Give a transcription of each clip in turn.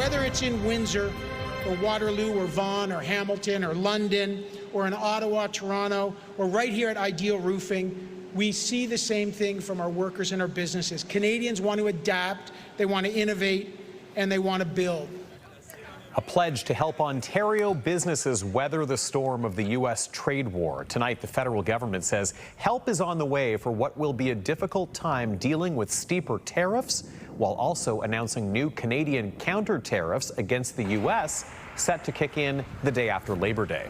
whether it's in Windsor or Waterloo or Vaughan or Hamilton or London or in Ottawa, Toronto, or right here at Ideal Roofing, we see the same thing from our workers and our businesses. Canadians want to adapt, they want to innovate, and they want to build. A pledge to help Ontario businesses weather the storm of the U.S. trade war. Tonight, the federal government says help is on the way for what will be a difficult time dealing with steeper tariffs, while also announcing new Canadian counter tariffs against the U.S. set to kick in the day after Labor Day.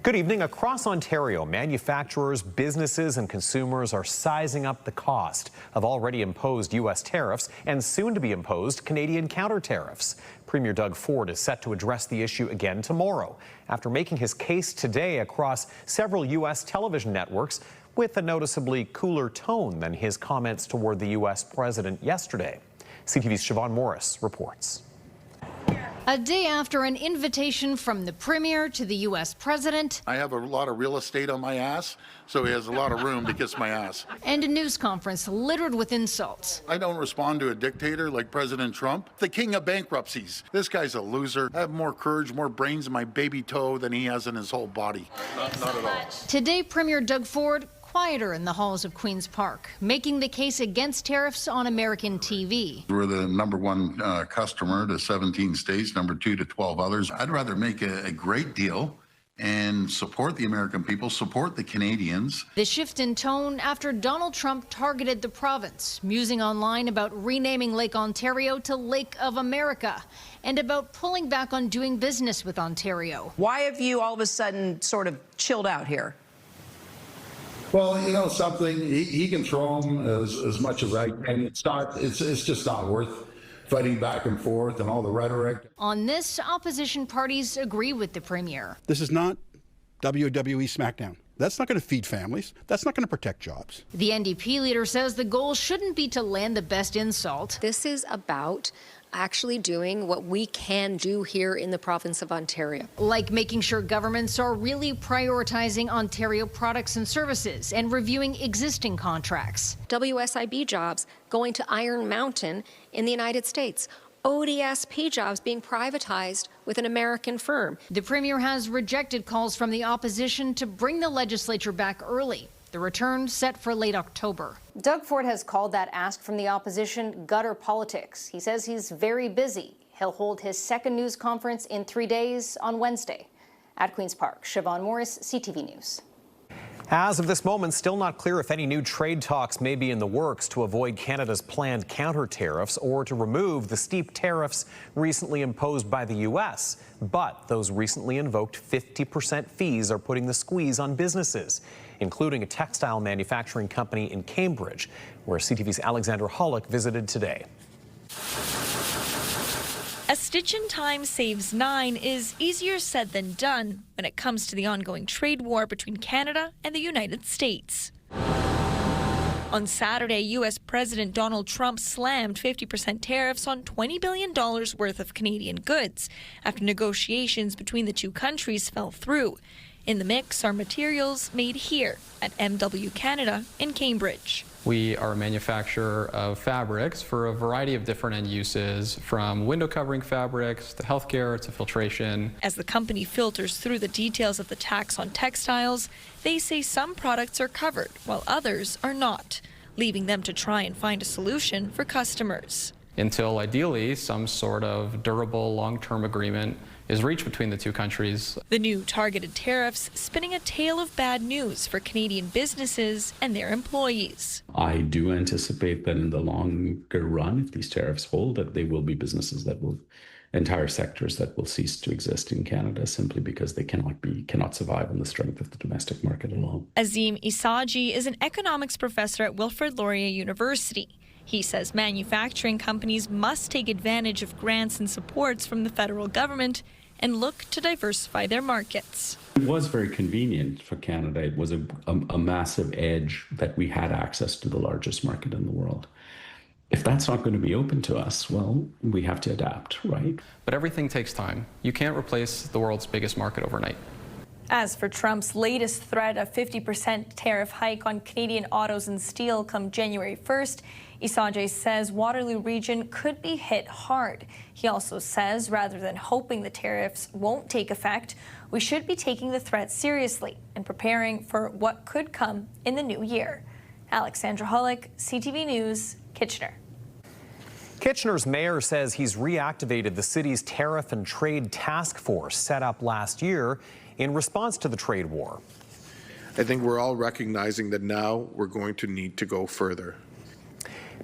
Good evening. Across Ontario, manufacturers, businesses and consumers are sizing up the cost of already imposed U.S. tariffs and soon to be imposed Canadian counter tariffs. Premier Doug Ford is set to address the issue again tomorrow after making his case today across several U.S. television networks with a noticeably cooler tone than his comments toward the U.S. president yesterday. CTV's Siobhan Morris reports. A day after an invitation from the Premier to the U.S. President. I have a lot of real estate on my ass, so he has a lot of room to kiss my ass. And a news conference littered with insults. I don't respond to a dictator like President Trump, the king of bankruptcies. This guy's a loser. I have more courage, more brains in my baby toe than he has in his whole body. Not at all. Today, Premier Doug Ford quieter in the halls of Queen's Park, making the case against tariffs on American TV. We're the #1 customer to 17 states, #2 to 12 others. I'd rather make a great deal and support the American people, support the Canadians. The shift in tone after Donald Trump targeted the province, musing online about renaming Lake Ontario to Lake of America and about pulling back on doing business with Ontario. Why have you all of a sudden sort of chilled out here? Well, you know something, he can throw them as much as I can. It's just not worth fighting back and forth and all the rhetoric. On this, opposition parties agree with the Premier. This is not WWE SmackDown. That's not going to feed families. That's not going to protect jobs. The NDP leader says the goal shouldn't be to land the best insult. This is about actually doing what we can do here in the province of Ontario. Like making sure governments are really prioritizing Ontario products and services and reviewing existing contracts. WSIB jobs going to Iron Mountain in the United States. ODSP jobs being privatized with an American firm. The Premier has rejected calls from the opposition to bring the legislature back early. The return set for late October. Doug Ford has called that ask from the opposition gutter politics. He says he's very busy. He'll hold his second news conference in 3 days on Wednesday. At Queen's Park, Siobhan Morris, CTV News. As of this moment, still not clear if any new trade talks may be in the works to avoid Canada's planned counter tariffs or to remove the steep tariffs recently imposed by the U.S. But those recently invoked 50% fees are putting the squeeze on businesses, including a textile manufacturing company in Cambridge, where CTV's Alexander Hollick visited today. A stitch in time saves 9 is easier said than done when it comes to the ongoing trade war between Canada and the United States. On Saturday, U.S. President Donald Trump slammed 50% tariffs on $20 billion worth of Canadian goods after negotiations between the two countries fell through. In the mix are materials made here at MW Canada in Cambridge. We are a manufacturer of fabrics for a variety of different end uses, from window covering fabrics to healthcare to filtration. As the company filters through the details of the tax on textiles, they say some products are covered while others are not, leaving them to try and find a solution for customers. Until ideally some sort of durable long-term agreement is reached between the two countries. The new targeted tariffs spinning a tale of bad news for Canadian businesses and their employees. I do anticipate that in the longer run, if these tariffs hold, that there will be businesses that will, entire sectors that will cease to exist in Canada simply because they cannot survive on the strength of the domestic market alone. Azim Isaji is an economics professor at Wilfrid Laurier University. He says manufacturing companies must take advantage of grants and supports from the federal government and look to diversify their markets. It was very convenient for Canada. It was a massive edge that we had access to the largest market in the world. If that's not going to be open to us, well, we have to adapt, right? But everything takes time. You can't replace the world's biggest market overnight. As for Trump's latest threat of 50% tariff hike on Canadian autos and steel come January 1st, Isajay says Waterloo Region could be hit hard. He also says rather than hoping the tariffs won't take effect, we should be taking the threat seriously and preparing for what could come in the new year. Alexandra Hollick, CTV News, Kitchener. Kitchener's mayor says he's reactivated the city's tariff and trade task force set up last year in response to the trade war. I think we're all recognizing that now we're going to need to go further.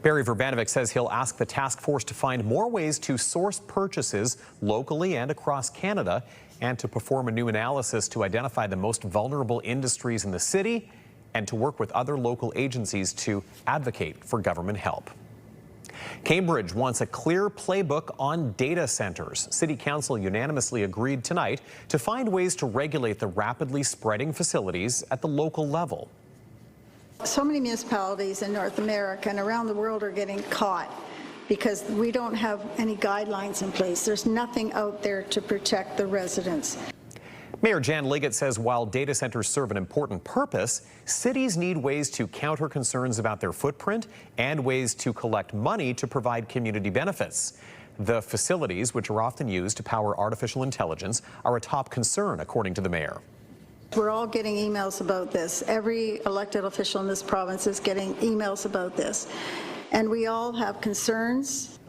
Barry Verbanovic says he'll ask the task force to find more ways to source purchases locally and across Canada and to perform a new analysis to identify the most vulnerable industries in the city and to work with other local agencies to advocate for government help. Cambridge wants a clear playbook on data centers. City Council unanimously agreed tonight to find ways to regulate the rapidly spreading facilities at the local level. So many municipalities in North America and around the world are getting caught because we don't have any guidelines in place. There's nothing out there to protect the residents. Mayor Jan Liggett says while data centers serve an important purpose, cities need ways to counter concerns about their footprint and ways to collect money to provide community benefits. The facilities, which are often used to power artificial intelligence, are a top concern, according to the mayor. We're all getting emails about this. Every elected official in this province is getting emails about this. And we all have concerns.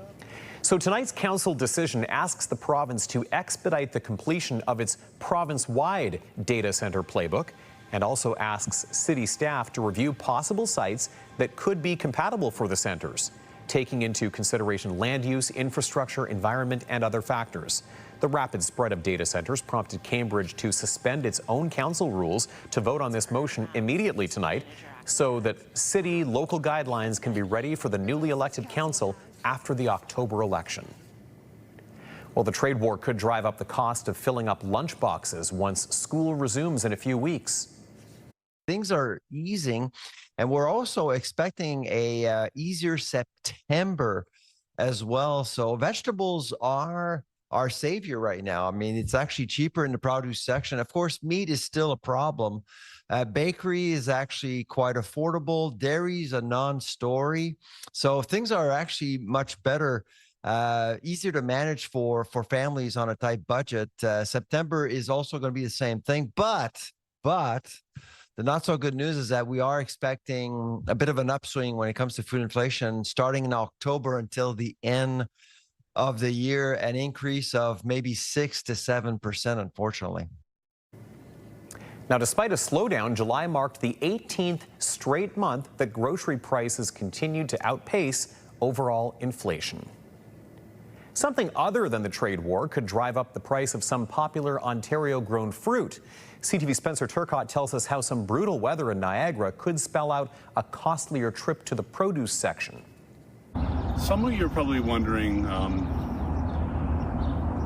So tonight's council decision asks the province to expedite the completion of its province-wide data center playbook and also asks city staff to review possible sites that could be compatible for the centers, taking into consideration land use, infrastructure, environment, and other factors. The rapid spread of data centers prompted Cambridge to suspend its own council rules to vote on this motion immediately tonight so that city local guidelines can be ready for the newly elected council after the October election. Well, the trade war could drive up the cost of filling up lunch boxes once school resumes in a few weeks. Things are easing, and we're also expecting a easier September as well. So vegetables are our savior right now. I mean, it's actually cheaper in the produce section. Of course, meat is still a problem. Bakery is actually quite affordable. Dairy is a non-story. So things are actually much better, easier to manage for families on a tight budget. September is also going to be the same thing. But the not so good news is that we are expecting a bit of an upswing when it comes to food inflation starting in October until the end of the year, an increase of maybe 6 to 7%, unfortunately. Now, despite a slowdown, July marked the 18th straight month that grocery prices continued to outpace overall inflation. Something other than the trade war could drive up the price of some popular Ontario-grown fruit. CTV Spencer Turcott tells us how some brutal weather in Niagara could spell out a costlier trip to the produce section. Some of you are probably wondering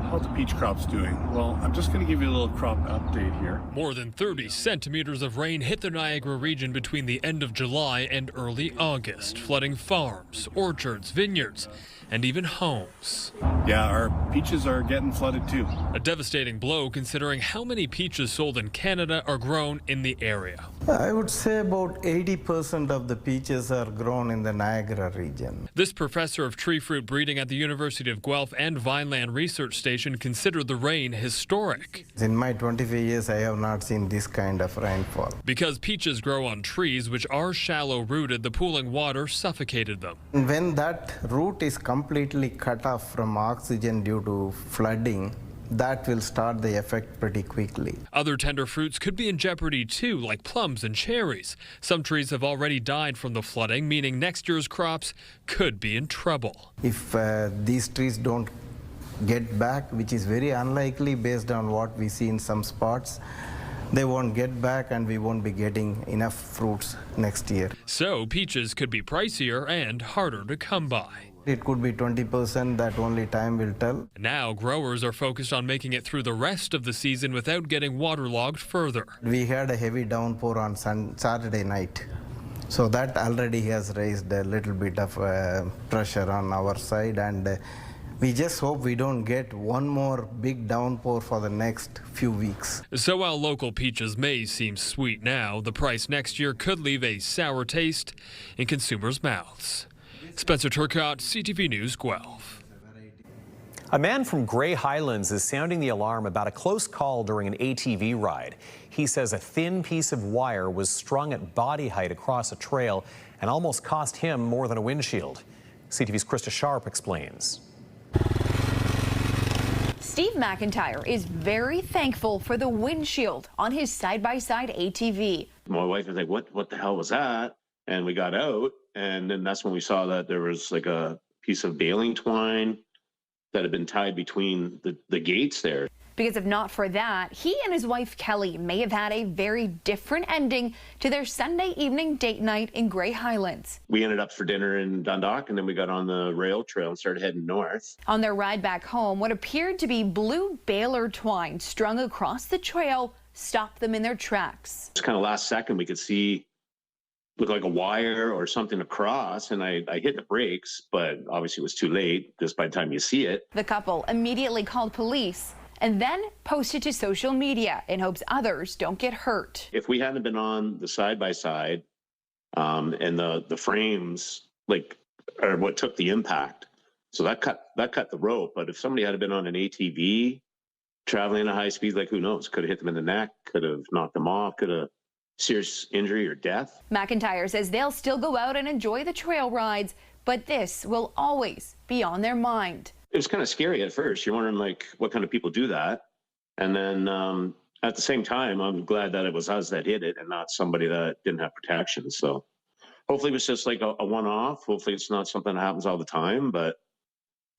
how the peach crop's doing. Well, I'm just going to give you a little crop update here. More than 30 centimeters of rain hit the Niagara region between the end of July and early August, flooding farms, orchards, vineyards, and even homes. Yeah, our peaches are getting flooded too. A devastating blow considering how many peaches sold in Canada are grown in the area. I would say about 80% of the peaches are grown in the Niagara region. This professor of tree fruit breeding at the University of Guelph and Vineland Research Station considered the rain historic. In my 25 years, I have not seen this kind of rainfall. Because peaches grow on trees which are shallow rooted, the pooling water suffocated them. When that root is completely cut off from oxygen due to flooding, that will start the effect pretty quickly. Other tender fruits could be in jeopardy too, like plums and cherries. Some trees have already died from the flooding, meaning next year's crops could be in trouble. If these trees don't get back, which is very unlikely based on what we see in some spots, they won't get back and we won't be getting enough fruits next year. So peaches could be pricier and harder to come by. It could be 20%, that only time will tell. Now growers are focused on making it through the rest of the season without getting waterlogged further. We had a heavy downpour on Saturday night. So that already has raised a little bit of pressure on our side, and we just hope we don't get one more big downpour for the next few weeks. So while local peaches may seem sweet now, the price next year could leave a sour taste in consumers' mouths. Spencer Turcotte, CTV News, Guelph. A man from Grey Highlands is sounding the alarm about a close call during an ATV ride. He says a thin piece of wire was strung at body height across a trail and almost cost him more than a windshield. CTV's Krista Sharp explains. Steve McIntyre is very thankful for the windshield on his side-by-side ATV. My wife was like, what the hell was that? And we got out, and then that's when we saw that there was like a piece of baling twine that had been tied between the gates there. Because if not for that, he and his wife Kelly may have had a very different ending to their Sunday evening date night in Grey Highlands. We ended up for dinner in Dundalk, and then we got on the rail trail and started heading north. On their ride back home, what appeared to be blue baler twine strung across the trail stopped them in their tracks. Just kind of last second, we could see, looked like a wire or something across, and I hit the brakes, but obviously it was too late, just by the time you see it. The couple immediately called police and then posted to social media in hopes others don't get hurt. If we hadn't been on the side-by-side and the frames, like, are what took the impact. So that cut the rope. But if somebody had been on an ATV traveling at high speed, like, who knows, could have hit them in the neck, could have knocked them off, could have serious injury or death. McIntyre says they'll still go out and enjoy the trail rides, but this will always be on their mind. It was kind of scary at first. You're wondering, like, what kind of people do that? And then at the same time, I'm glad that it was us that hit it and not somebody that didn't have protection. So hopefully it was just like a one-off. Hopefully it's not something that happens all the time. But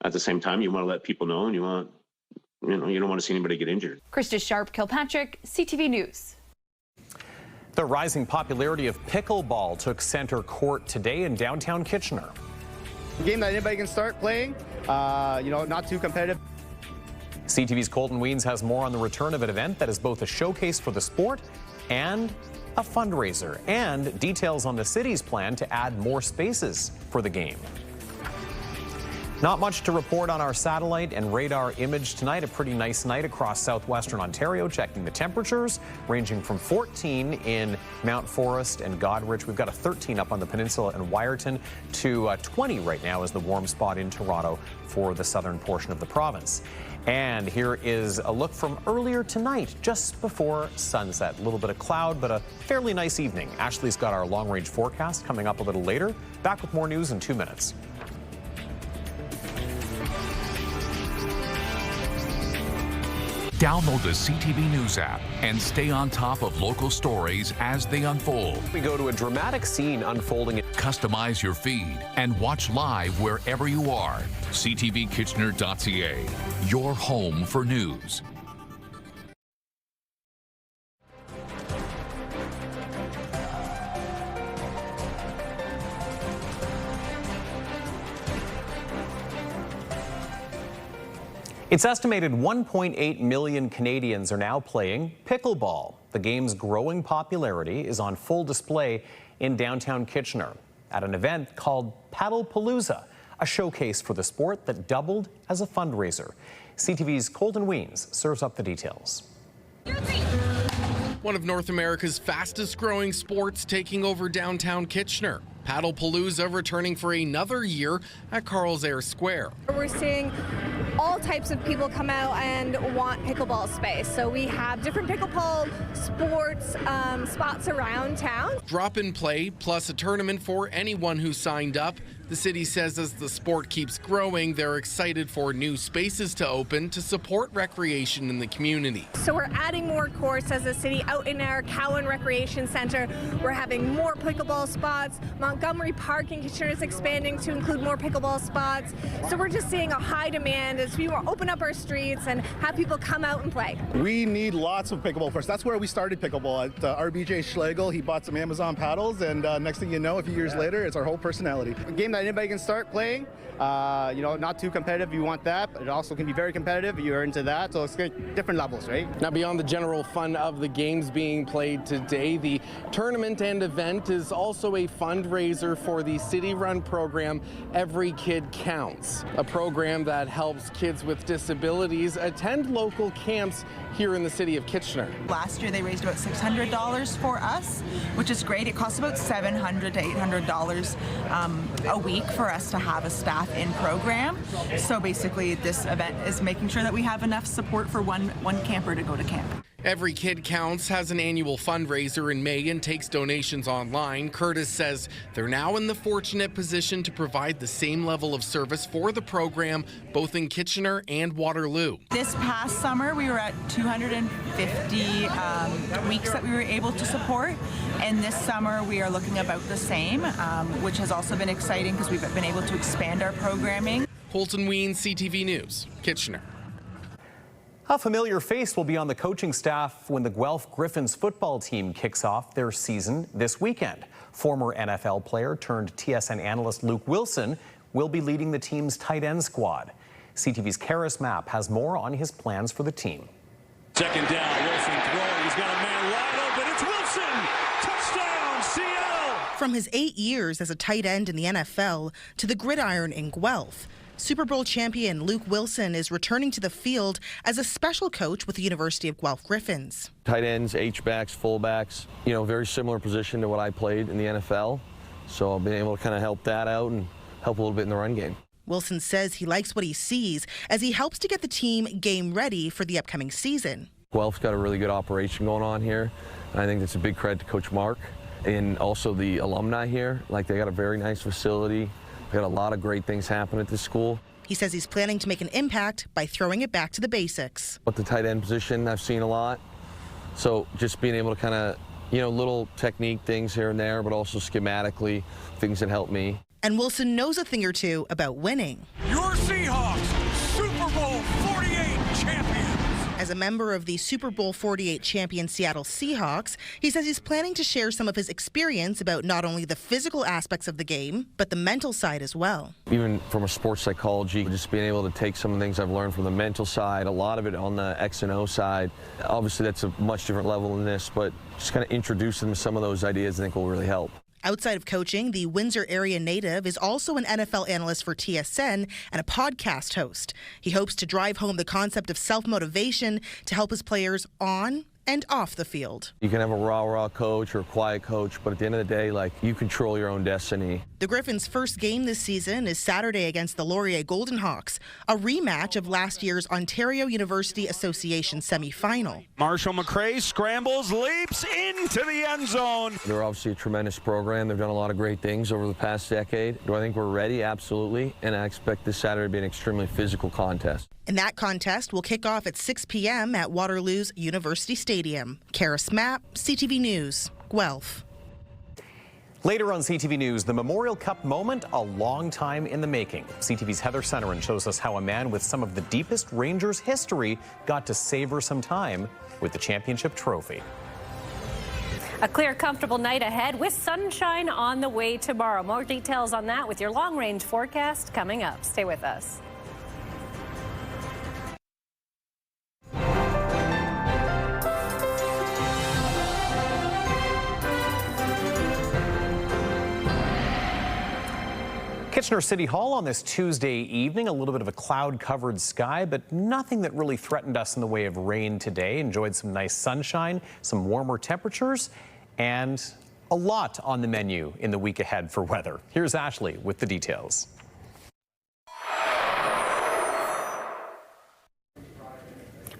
at the same time, you want to let people know, and you don't want to see anybody get injured. Krista Sharp, Kilpatrick, CTV News. The rising popularity of pickleball took center court today in downtown Kitchener. A game that anybody can start playing, not too competitive. CTV's Colton Weens has more on the return of an event that is both a showcase for the sport and a fundraiser, and details on the city's plan to add more spaces for the game. Not much to report on our satellite and radar image tonight. A pretty nice night across southwestern Ontario. Checking the temperatures, ranging from 14 in Mount Forest and Goderich. We've got a 13 up on the peninsula and Wyerton, to 20 right now is the warm spot in Toronto for the southern portion of the province. And here is a look from earlier tonight, just before sunset. A little bit of cloud, but a fairly nice evening. Ashley's got our long-range forecast coming up a little later. Back with more news in 2 minutes. Download the CTV News app and stay on top of local stories as they unfold. We go to a dramatic scene unfolding. Customize your feed and watch live wherever you are. CTVKitchener.ca, your home for news. It's estimated 1.8 million Canadians are now playing pickleball. The game's growing popularity is on full display in downtown Kitchener at an event called Paddlepalooza, a showcase for the sport that doubled as a fundraiser. CTV's Colton Weens serves up the details. One of North America's fastest growing sports taking over downtown Kitchener. Paddlepalooza returning for another year at Carl's Air Square. We're seeing all types of people come out and want pickleball space. So we have different pickleball sports spots around town. Drop and play plus a tournament for anyone who signed up. The city says as the sport keeps growing, they're excited for new spaces to open to support recreation in the community. So we're adding more courts as a city out in our Cowan Recreation Center. We're having more pickleball spots. Montgomery Park in Kitchener is expanding to include more pickleball spots. So we're just seeing a high demand as we open up our streets and have people come out and play. We need lots of pickleball courts. That's where we started pickleball at RBJ Schlegel. He bought some Amazon paddles, and next thing you know, a few years later, it's our whole personality. A game that anybody can start playing. Not too competitive, you want that, but it also can be very competitive, you're into that, so it's different levels, right? Now, beyond the general fun of the games being played today, the tournament and event is also a fundraiser for the city-run program Every Kid Counts, a program that helps kids with disabilities attend local camps here in the city of Kitchener. Last year they raised about $600 for us, which is great. It costs about $700 to $800 a week. week for us to have a staff in program. So basically this event is making sure that we have enough support for one camper to go to camp. Every Kid Counts has an annual fundraiser in May and takes donations online. Curtis says they're now in the fortunate position to provide the same level of service for the program, both in Kitchener and Waterloo. This past summer, we were at 250 weeks that we were able to support, and this summer we are looking about the same, which has also been exciting because we've been able to expand our programming. Holton Ween, CTV News, Kitchener. A familiar face will be on the coaching staff when the Guelph Griffins football team kicks off their season this weekend. Former NFL player turned TSN analyst Luke Wilson will be leading the team's tight end squad. CTV's Karis Mapp has more on his plans for the team. Second down, Wilson throwing. He's got a man wide open. It's Wilson. Touchdown, Seattle. From his 8 years as a tight end in the NFL to the gridiron in Guelph, Super Bowl champion Luke Wilson is returning to the field as a special coach with the University of Guelph Griffins. Tight ends, H-backs, fullbacks, very similar position to what I played in the NFL. So I've been able to kind of help that out and help a little bit in the run game. Wilson says he likes what he sees as he helps to get the team game ready for the upcoming season. Guelph's got a really good operation going on here. And I think that's a big credit to Coach Mark and also the alumni here. Like, they got a very nice facility. We got a lot of great things happen at this school. He says he's planning to make an impact by throwing it back to the basics. With the tight end position, I've seen a lot. So just being able to kind of, little technique things here and there, but also schematically, things that help me. And Wilson knows a thing or two about winning. Your Seahawks, Super Bowl 48 champions. As a member of the Super Bowl 48 champion Seattle Seahawks, he says he's planning to share some of his experience about not only the physical aspects of the game, but the mental side as well. Even from a sports psychology, just being able to take some of the things I've learned from the mental side, a lot of it on the X and O side. Obviously, that's a much different level than this, but just kind of introduce them to some of those ideas I think will really help. Outside of coaching, the Windsor area native is also an NFL analyst for TSN and a podcast host. He hopes to drive home the concept of self-motivation to help his players on and off the field. You can have a rah-rah coach or a quiet coach, but at the end of the day, you control your own destiny. The Griffins' first game this season is Saturday against the Laurier Golden Hawks, a rematch of last year's Ontario University Association semifinal. Marshall McCray scrambles, leaps into the end zone. They're obviously a tremendous program. They've done a lot of great things over the past decade. Do I think we're ready? Absolutely. And I expect this Saturday to be an extremely physical contest. And that contest will kick off at 6 p.m. at Waterloo's University Stadium. Karis Mapp, CTV News, Guelph. Later on CTV News, the Memorial Cup moment, a long time in the making. CTV's Heather Centerin shows us how a man with some of the deepest Rangers history got to savor some time with the championship trophy. A clear, comfortable night ahead with sunshine on the way tomorrow. More details on that with your long-range forecast coming up. Stay with us. Kitchener City Hall on this Tuesday evening, a little bit of a cloud-covered sky, but nothing that really threatened us in the way of rain today. Enjoyed some nice sunshine, some warmer temperatures, and a lot on the menu in the week ahead for weather. Here's Ashley with the details.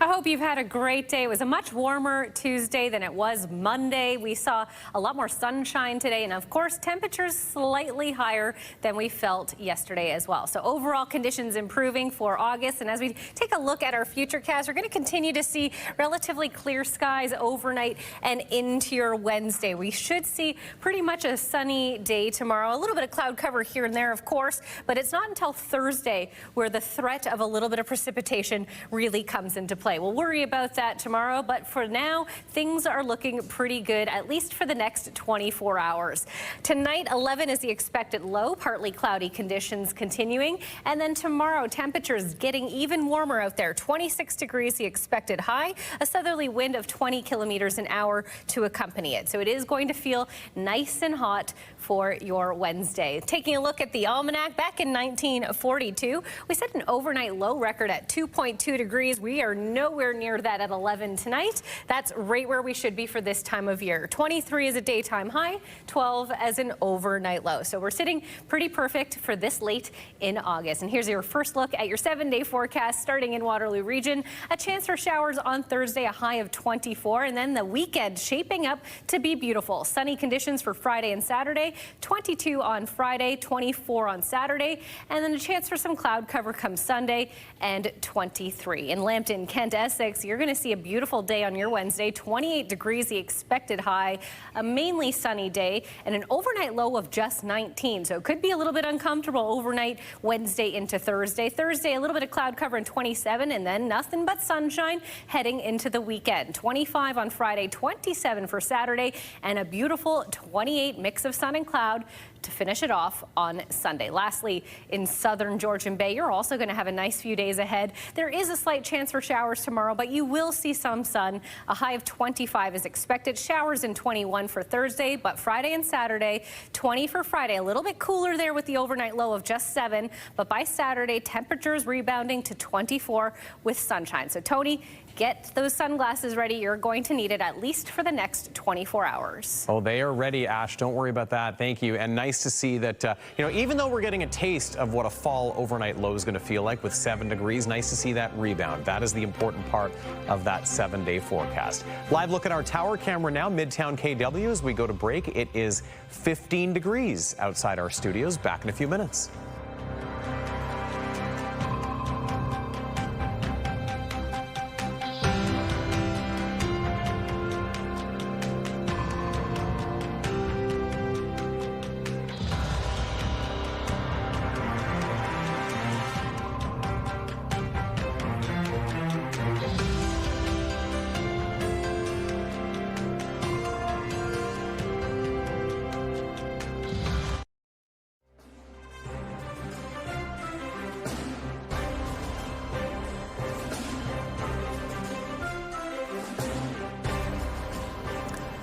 I hope you've had a great day. It was a much warmer Tuesday than it was Monday. We saw a lot more sunshine today, and of course, temperatures slightly higher than we felt yesterday as well. So overall conditions improving for August. And as we take a look at our futurecast, we're going to continue to see relatively clear skies overnight and into your Wednesday. We should see pretty much a sunny day tomorrow. A little bit of cloud cover here and there, of course, but it's not until Thursday where the threat of a little bit of precipitation really comes into play. We'll worry about that tomorrow, but for now, things are looking pretty good, at least for the next 24 hours. Tonight, 11 is the expected low, partly cloudy conditions continuing, and then tomorrow, temperatures getting even warmer out there. 26 degrees the expected high, a southerly wind of 20 kilometers an hour to accompany it. So it is going to feel nice and hot for your Wednesday. Taking a look at the almanac, back in 1942, we set an overnight low record at 2.2 degrees. We are nowhere nowhere near that at 11 tonight. That's right where we should be for this time of year. 23 is a daytime high, 12 as an overnight low. So we're sitting pretty perfect for this late in August. And here's your first look at your 7-day forecast starting in Waterloo Region. A chance for showers on Thursday, a high of 24, and then the weekend shaping up to be beautiful. Sunny conditions for Friday and Saturday, 22 on Friday, 24 on Saturday, and then a chance for some cloud cover come Sunday, and 23. In Lambton, Kent, Essex, you're going to see a beautiful day on your Wednesday, 28 degrees the expected high, a mainly sunny day, and an overnight low of just 19. So it could be a little bit uncomfortable overnight Wednesday into Thursday. Thursday, a little bit of cloud cover and 27, and then nothing but sunshine heading into the weekend. 25 on Friday, 27 for Saturday, and a beautiful 28 mix of sun and cloud to finish it off on Sunday. Lastly, in southern Georgian Bay, you're also going to have a nice few days ahead. There is a slight chance for showers tomorrow, but you will see some sun. A high of 25 is expected. Showers in 21 for Thursday, but Friday and Saturday, 20 for Friday. A little bit cooler there with the overnight low of just 7, but by Saturday, temperatures rebounding to 24 with sunshine. So Tony, get those sunglasses ready. You're going to need it at least for the next 24 hours. Oh, they are ready, Ash. Don't worry about that. Thank you. And nice to see that, even though we're getting a taste of what a fall overnight low is going to feel like with 7 degrees, nice to see that rebound. That is the important part of that 7-day forecast. Live look at our tower camera now, Midtown KW, as we go to break. It is 15 degrees outside our studios. Back in a few minutes.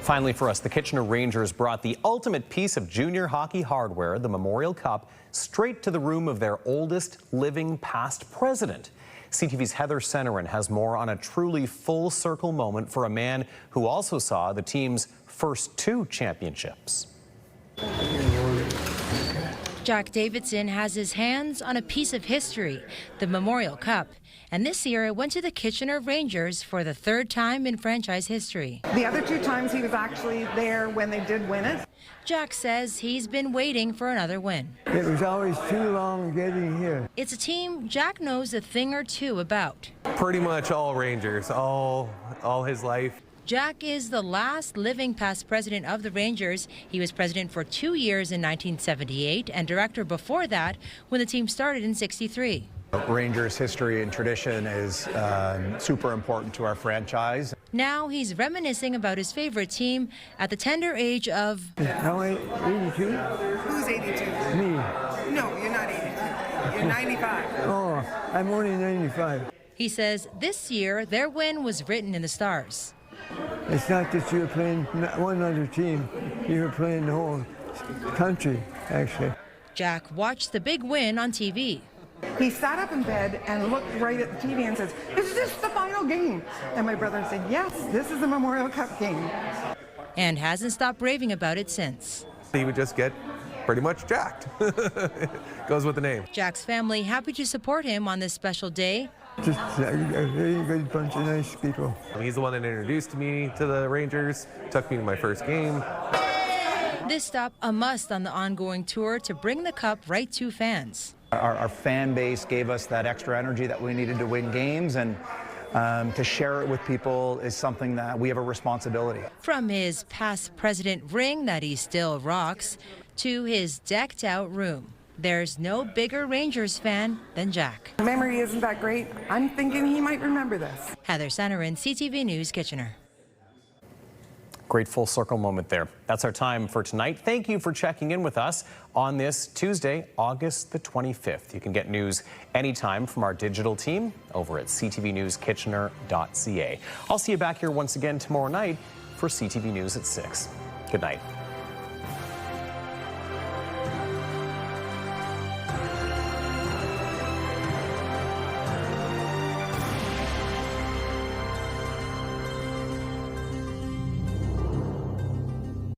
Finally for us, the Kitchener Rangers brought the ultimate piece of junior hockey hardware, the Memorial Cup, straight to the room of their oldest living past president. CTV's Heather Senerin has more on a truly full circle moment for a man who also saw the team's first 2 championships. Jack Davidson has his hands on a piece of history, the Memorial Cup. And this year it went to the Kitchener Rangers for the 3rd time in franchise history. The other 2 times he was actually there when they did win it. Jack says he's been waiting for another win. It was always too long getting here. It's a team Jack knows a thing or two about. Pretty much all Rangers, all his life. Jack is the last living past president of the Rangers. He was president for 2 years in 1978 and director before that when the team started in '63. Rangers history and tradition is super important to our franchise. Now he's reminiscing about his favorite team at the tender age of... How 82? Who's 82? Me. No, you're not 82. You're 95. Oh, I'm only 95. He says this year their win was written in the stars. It's not that you're playing one other team, you're playing the whole country, actually. Jack watched the big win on TV. He sat up in bed and looked right at the TV and says, "Is this the final game?" And my brother said, "Yes, this is the Memorial Cup game." And hasn't stopped raving about it since. He would just get pretty much jacked. Goes with the name. Jack's family happy to support him on this special day. Just a very good bunch of nice people. He's the one that introduced me to the Rangers, took me to my first game. This stop a must on the ongoing tour to bring the cup right to fans. Our fan base gave us that extra energy that we needed to win games, and to share it with people is something that we have a responsibility. From his past president ring that he still rocks to his decked out room, there's no bigger Rangers fan than Jack. Memory isn't that great. I'm thinking he might remember this. Heather Senerin, CTV News Kitchener. Great full circle moment there. That's our time for tonight. Thank you for checking in with us on this Tuesday, August the 25th. You can get news anytime from our digital team over at ctvnewskitchener.ca. I'll see you back here once again tomorrow night for CTV News at 6. Good night.